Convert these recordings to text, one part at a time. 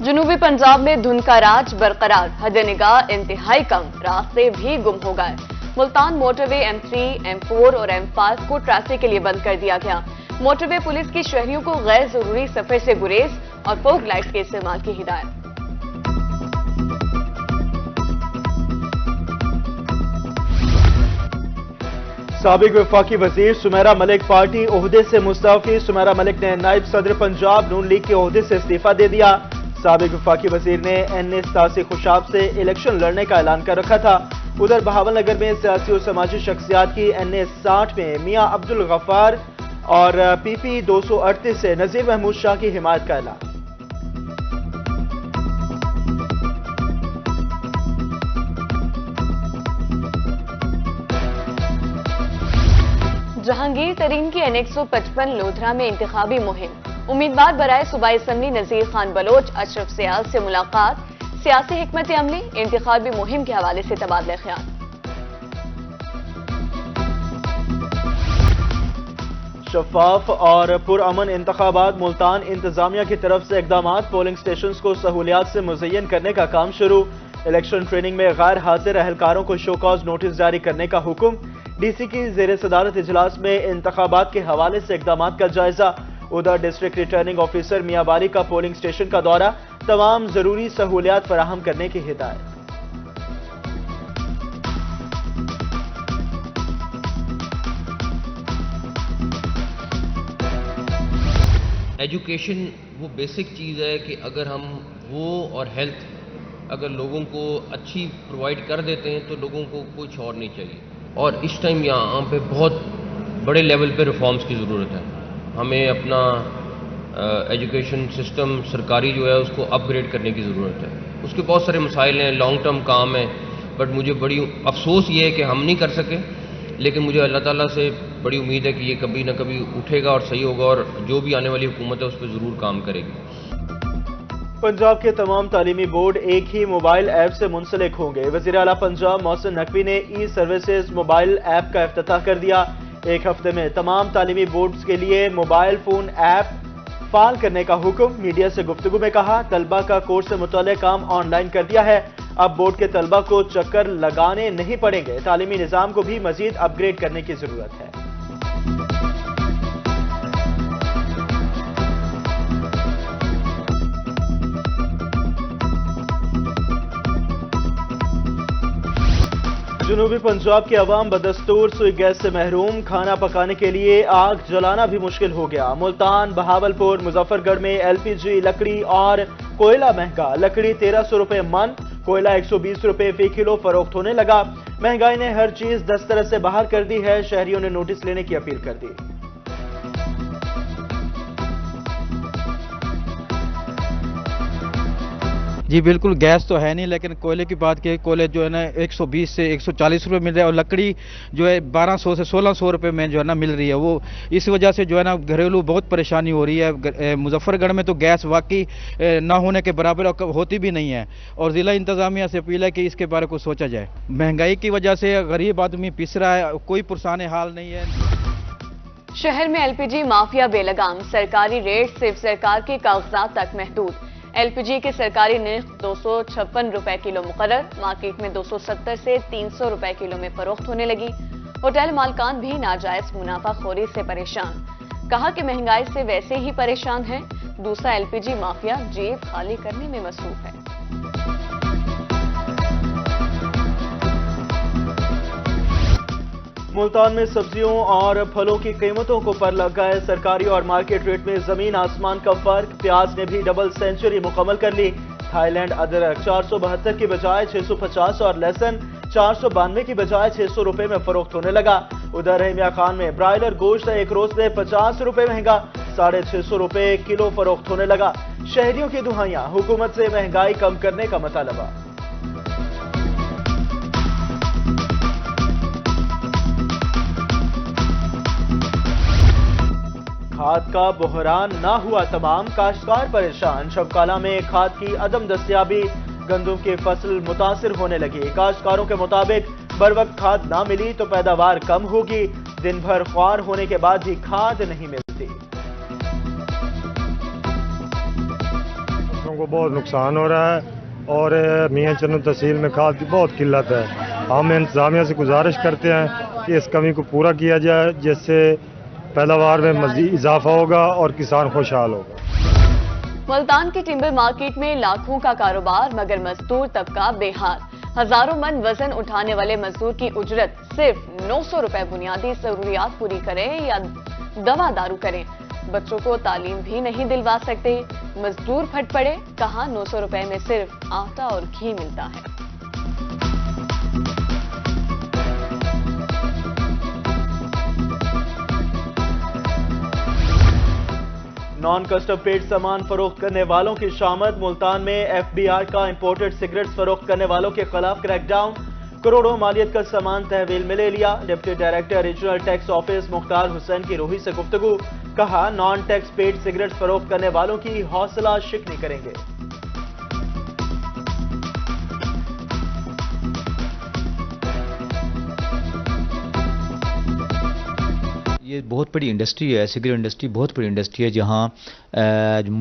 जनूबी पंजाब में धुंध का राज बरकरार, हद निगाह इंतहाई कम, रास्ते भी गुम हो गए। मुल्तान मोटरवे M3, M4 और M5 को ट्रैफिक के लिए बंद कर दिया गया। मोटरवे पुलिस की शहरियों को गैर जरूरी सफर से गुरेज और फोग लाइट्स के इस्तेमाल की हिदायत। साबिक वफाकी वजीर सुमेरा मलिक पार्टी ओहदे से मुस्तफी। सुमेरा मलिक ने नायब सदर पंजाब नून लीग के ओहदे से इस्तीफा दे दिया। साबिक वफाकी वजीर ने NA87 खुशाब से इलेक्शन लड़ने का ऐलान कर रखा था। उधर बहावलनगर में सियासी और समाजी शख्सियात की NA60 में मियां अब्दुल गफ्फार और PP 238 से नजीर महमूद शाह की हिमायत का ऐलान। जहांगीर तरीन की N155 लोधरा में इंतखाबी मुहिम। उम्मीदवार बराए सूबाई असम्बली नजीर खान बलोच अशरफ सियाल से मुलाकात। सियासी हिकमत अमली, इंतखाबी मुहिम के हवाले से तबादला ख्याल। शफाफ और पुरअमन इंतखाबात। मुल्तान इंतजामिया की तरफ से इकदामात। पोलिंग स्टेशंस को सहूलियात से मुज़य्यन करने का काम शुरू। इलेक्शन ट्रेनिंग में गैर हाजिर अहलकारों को शो कॉज नोटिस जारी करने का हुक्म। DC की ज़ेर सदारत इजलास में इंतखाबात के हवाले से इकदामात का जायजा। उधर डिस्ट्रिक्ट रिटर्निंग ऑफिसर मियांबारी का पोलिंग स्टेशन का दौरा, तमाम जरूरी सहूलियात फराहम करने की हिदायत। एजुकेशन वो बेसिक चीज़ है कि अगर हम वो और हेल्थ अगर लोगों को अच्छी प्रोवाइड कर देते हैं तो लोगों को कुछ और नहीं चाहिए। और इस टाइम यहाँ पे बहुत बड़े लेवल पे रिफॉर्म्स की ज़रूरत है। हमें अपना एजुकेशन सिस्टम सरकारी जो है उसको अपग्रेड करने की ज़रूरत है। उसके बहुत सारे मसाइल हैं, लॉन्ग टर्म काम है, बट मुझे बड़ी अफसोस ये है कि हम नहीं कर सके। लेकिन मुझे अल्लाह ताला से बड़ी उम्मीद है कि ये कभी ना कभी उठेगा और सही होगा, और जो भी आने वाली हुकूमत है उस पर ज़रूर काम करेगी। पंजाब के तमाम तालीमी बोर्ड एक ही मोबाइल ऐप से मुंसलिक होंगे। वज़ीर आला पंजाब मोहसिन नकवी ने E-सर्विसेज मोबाइल ऐप का इफ्तिताह कर दिया। एक हफ्ते में तमाम तालीमी बोर्ड्स के लिए मोबाइल फोन ऐप फाल करने का हुक्म। मीडिया से गुफ्तगू में कहा, तलबा का कोर्स से मुताल्लिक़ काम ऑनलाइन कर दिया है। अब बोर्ड के तलबा को चक्कर लगाने नहीं पड़ेंगे। तालीमी निज़ाम को भी मजीद अपग्रेड करने की जरूरत है। जनूबी पंजाब के अवाम बदस्तूर सुई गैस से महरूम। खाना पकाने के लिए आग जलाना भी मुश्किल हो गया। मुल्तान, बहावलपुर, मुजफ्फरगढ़ में LPG, लकड़ी और कोयला महंगा। लकड़ी 1300 रुपए मन, कोयला 120 रुपए फी किलो फरोख्त होने लगा। महंगाई ने हर चीज दस्तरस से बाहर कर दी है। शहरियों ने नोटिस लेने की अपील कर दी। जी बिल्कुल, गैस तो है नहीं, लेकिन कोयले की बात की, कोयले जो है ना 120 से 140 रुपए मिल रहे हैं, और लकड़ी जो है 1200 से 1600 रुपए में जो है ना मिल रही है। वो इस वजह से जो है ना घरेलू बहुत परेशानी हो रही है। मुजफ्फरगढ़ में तो गैस वाकई ना होने के बराबर होती भी नहीं है, और ज़िला इंतज़ामिया से अपील है कि इसके बारे को सोचा जाए। महंगाई की वजह से गरीब आदमी पिस रहा है, कोई पुरसाने हाल नहीं है। शहर में LPG माफिया बेलगाम। सरकारी रेट सिर्फ सरकार के कागजात तक महदूद। LPG के सरकारी निर्ख 256 रुपए किलो मुकर्रर। मार्केट में 270 से 300 रुपए किलो में फरोख्त होने लगी। होटल मालकान भी नाजायज मुनाफाखोरी से परेशान। कहा कि महंगाई से वैसे ही परेशान है। दूसरा LPG माफिया जेब खाली करने में मसरूफ है। मुल्तान में सब्जियों और फलों की कीमतों को पर लग गए। सरकारी और मार्केट रेट में जमीन आसमान का फर्क। प्याज ने भी डबल सेंचुरी मुकम्मल कर ली। थाईलैंड अदरक 472 की बजाय 650 और लहसुन 492 की बजाय 600 रुपए में फरोख्त होने लगा। उधर रहमिया खान में ब्रायलर गोश्त एक रोज में 50 रुपए महंगा, 650 रुपए किलो फरोख्त होने लगा। शहरियों की दुहाइयां, हुकूमत से महंगाई कम करने का मुतालबा। खाद का बहरान ना हुआ तमाम, काश्तकार परेशान। शबकाला में खाद की अदम दस्तयाबी, गंदम की फसल मुतासिर होने लगी। काश्तकारों के मुताबिक बर वक्त खाद ना मिली तो पैदावार कम होगी। दिन भर ख्वार होने के बाद भी खाद नहीं मिलती। फसलों کو بہت نقصان ہو رہا ہے اور میاں چنو تحصیل میں کھاد کی بہت قلت ہے. ہم انتظامیہ سے گزارش کرتے ہیں کہ اس کمی کو پورا کیا جائے جس سے پیداوار میں مزید اضافہ ہوگا اور کسان خوشحال ہوگا. ملتان کی ٹمبر مارکیٹ میں لاکھوں کا کاروبار مگر مزدور طبقہ بے حال. ہزاروں من وزن اٹھانے والے مزدور کی اجرت صرف 900 روپے بنیادی ضروریات پوری کریں یا دوا دارو کریں. بچوں کو تعلیم بھی نہیں دلوا سکتے. مزدور پھٹ پڑے, کہاں 900 روپے میں صرف آٹا اور گھی ملتا ہے. نان کسٹم پیڈ سامان فروخت کرنے والوں کی شامت. ملتان میں ایف بی آر کا امپورٹڈ سگریٹس فروخت کرنے والوں کے خلاف کریک ڈاؤن. کروڑوں مالیت کا سامان تحویل میں لے لیا. Deputy director regional tax office Mukhtar Hussain کی روحی سے گفتگو. کہا نان ٹیکس پیڈ سگریٹس فروخت کرنے والوں کی حوصلہ شکنی کریں گے. یہ بہت بڑی انڈسٹری ہے, سگریٹ انڈسٹری بہت بڑی انڈسٹری ہے جہاں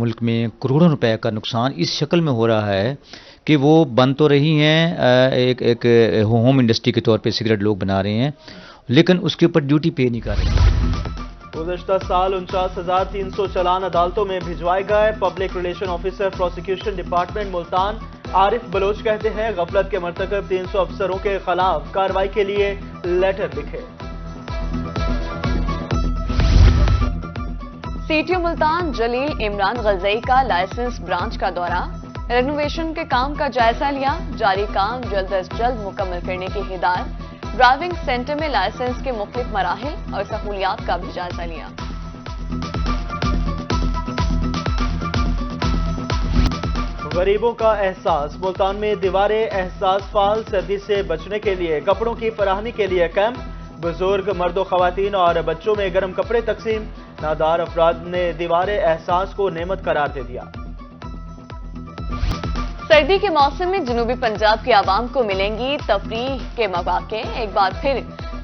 ملک میں کروڑوں روپے کا نقصان اس شکل میں ہو رہا ہے کہ وہ بند تو رہی ہیں, ایک ہوم انڈسٹری کے طور پہ سگریٹ لوگ بنا رہے ہیں لیکن اس کے اوپر ڈیوٹی پے نہیں کر رہے. گزشتہ سال 49,300 چالان عدالتوں میں بھجوائے گئے. Public relation officer prosecution department Multan Arif Baloch کہتے ہیں غفلت کے مرتکب 300 افسروں کے خلاف کارروائی کے لیے لیٹر لکھے. سی ٹی او ملتان جلیل عمران غزئی کا لائسنس برانچ کا دورہ. رینوویشن کے کام کا جائزہ لیا. جاری کام جلد از جلد مکمل کرنے کی ہدایت. ڈرائیونگ سینٹر میں لائسنس کے مختلف مراحل اور سہولیات کا بھی جائزہ لیا. غریبوں کا احساس. ملتان میں دیواریں احساس فعال. سردی سے بچنے کے لیے کپڑوں کی فراہمی کے لیے کیمپ. بزرگ مرد و خواتین اور بچوں میں گرم کپڑے تقسیم. نادار افراد نے دیواریں احساس کو نعمت قرار دے دیا. سردی کے موسم میں جنوبی پنجاب کی عوام کو ملیں گی تفریح کے مواقع. ایک بار پھر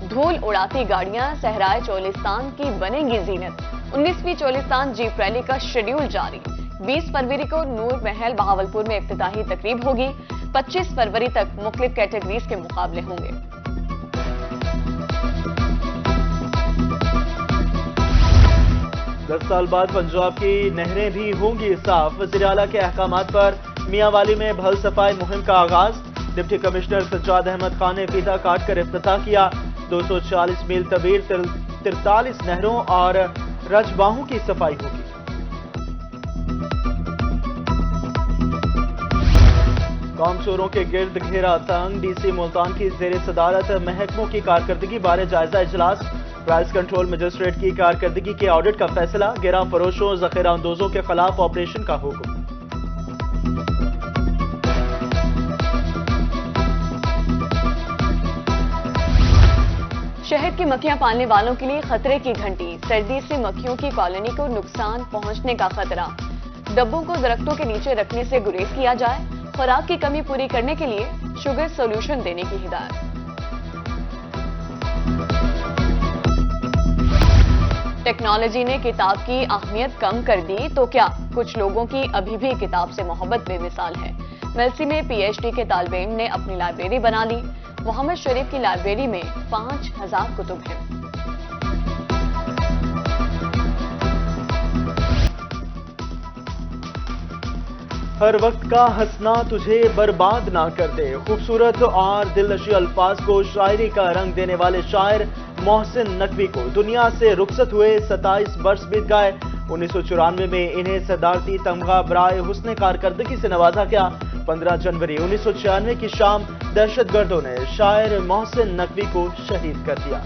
دھول اڑاتی گاڑیاں صحرائے چولستان کی بنیں گی زینت. 19ویں چولستان جیپ ریلی کا شیڈیول جاری. 20 فروری کو نور محل بہاولپور میں افتتاحی تقریب ہوگی. 25 فروری تک مختلف کیٹیگریز کے مقابلے ہوں گے. 10 سال بعد پنجاب کی نہریں بھی ہوں گی صاف. وزیر اعلیٰ کے احکامات پر میاں والی میں بھل صفائی مہم کا آغاز. ڈپٹی کمشنر سجاد احمد خان نے فیتا کاٹ کر افتتاح کیا. 240 میل طویل 43 نہروں اور رجباہوں کی صفائی ہوگی. کام چوروں کے گرد گھیرا تنگ. ڈی سی ملتان کی زیر صدارت محکموں کی کارکردگی بارے جائزہ اجلاس. پرائز کنٹرول مجسٹریٹ کی کارکردگی کے آڈٹ کا فیصلہ. گراں فروشوں ذخیرہ اندوزوں کے خلاف آپریشن کا حکم. شہد کی مکھیاں پالنے والوں کے لیے خطرے کی گھنٹی. سردی سے مکھیوں کی کالونی کو نقصان پہنچنے کا خطرہ. ڈبوں کو درختوں کے نیچے رکھنے سے گریز کیا جائے. خوراک کی کمی پوری کرنے کے لیے شوگر سولوشن دینے کی ہدایت. ٹیکنالوجی نے کتاب کی اہمیت کم کر دی تو کیا؟ کچھ لوگوں کی ابھی بھی کتاب سے محبت بے مثال ہے. میلسی میں پی ایچ ڈی کے طالب علم نے اپنی لائبریری بنا لی. محمد شریف کی لائبریری میں 5000 کتب ہیں. ہر وقت کا ہنسنا تجھے برباد نہ کر دے. خوبصورت اور دلنشین الفاظ کو شاعری کا رنگ دینے والے شاعر محسن نقوی کو دنیا سے رخصت ہوئے 27 برس بیت گئے. 1994 میں انہیں صدارتی تمغہ برائے حسن کارکردگی سے نوازا گیا. 15 جنوری 1996 کی شام دہشت گردوں نے شاعر محسن نقوی کو شہید کر دیا.